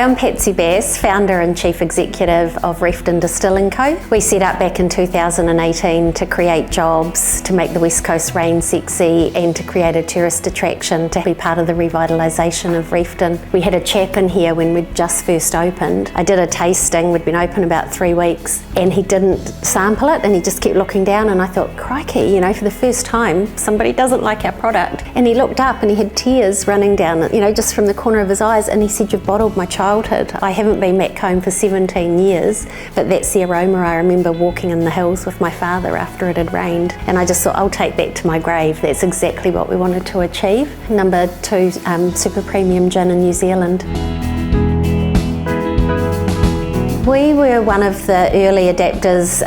I'm Patsy Bass, founder and chief executive of Reefton Distilling Co. We set up back in 2018 to create jobs, to make the West Coast rain sexy, and to create a tourist attraction to be part of the revitalisation of Reefton. We had a chap in here when we'd just first opened. I did a tasting, we'd been open about 3 weeks, and he didn't sample it and he just kept looking down, and I thought, crikey, you know, for the first time somebody doesn't like our product. And he looked up and he had tears running down, you know, just from the corner of his eyes, and he said, "You've bottled my childhood. I haven't been back home for 17 years, but that's the aroma I remember walking in the hills with my father after it had rained." And I just thought, I'll take that to my grave. That's exactly what we wanted to achieve. Number 2 super premium gin in New Zealand. We were one of the early adapters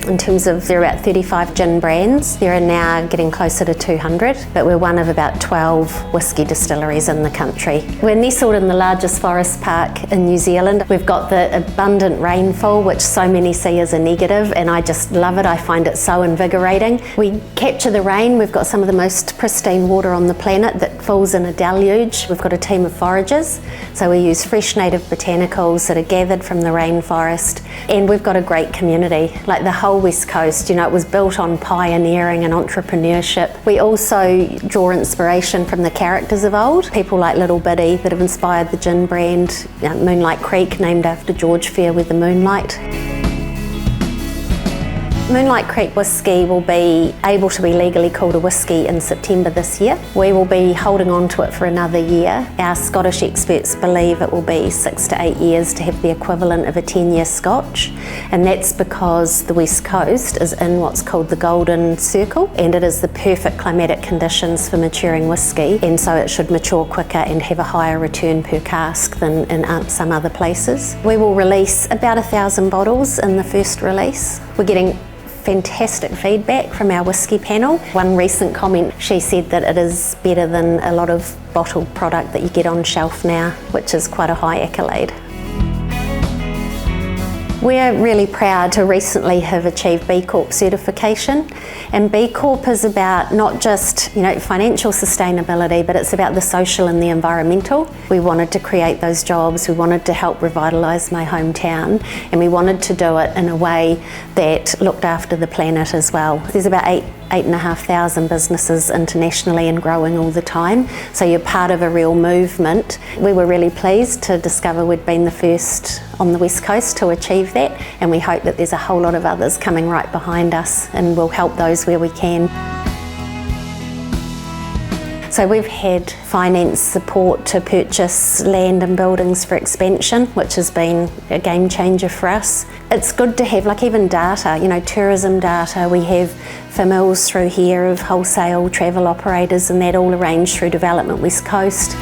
in terms of there are about 35 gin brands. There are now getting closer to 200, but we're one of about 12 whisky distilleries in the country. We're nestled in the largest forest park in New Zealand. We've got the abundant rainfall, which so many see as a negative, and I just love it. I find it so invigorating. We capture the rain. We've got some of the most pristine water on the planet that falls in a deluge. We've got a team of foragers, so we use fresh native botanicals that are gathered from the rainforest, and we've got a great community. Like the whole West Coast, you know, it was built on pioneering and entrepreneurship. We also draw inspiration from the characters of old, people like Little Biddy that have inspired the gin brand, Moonlight Creek, named after George Fairweather Moonlight. Moonlight Creek whisky will be able to be legally called a whisky in September this year. We will be holding on to it for another year. Our Scottish experts believe it will be 6 to 8 years to have the equivalent of a 10-year Scotch, and that's because the West Coast is in what's called the Golden Circle, and it is the perfect climatic conditions for maturing whisky, and so it should mature quicker and have a higher return per cask than in some other places. We will release about 1,000 bottles in the first release. We're getting fantastic feedback from our whisky panel. One recent comment, she said that it is better than a lot of bottled product that you get on shelf now, which is quite a high accolade. We're really proud to recently have achieved B Corp certification, and B Corp is about not just, you know, financial sustainability, but it's about the social and the environmental. We wanted to create those jobs, we wanted to help revitalise my hometown, and we wanted to do it in a way that looked after the planet as well. There's about 8,500 businesses internationally and growing all the time, so you're part of a real movement. We were really pleased to discover we'd been the first on the West Coast to achieve that, and we hope that there's a whole lot of others coming right behind us, and we'll help those where we can. So we've had finance support to purchase land and buildings for expansion, which has been a game changer for us. It's good to have, like, even data, you know, tourism data. We have famils through here of wholesale travel operators, and that all arranged through Development West Coast.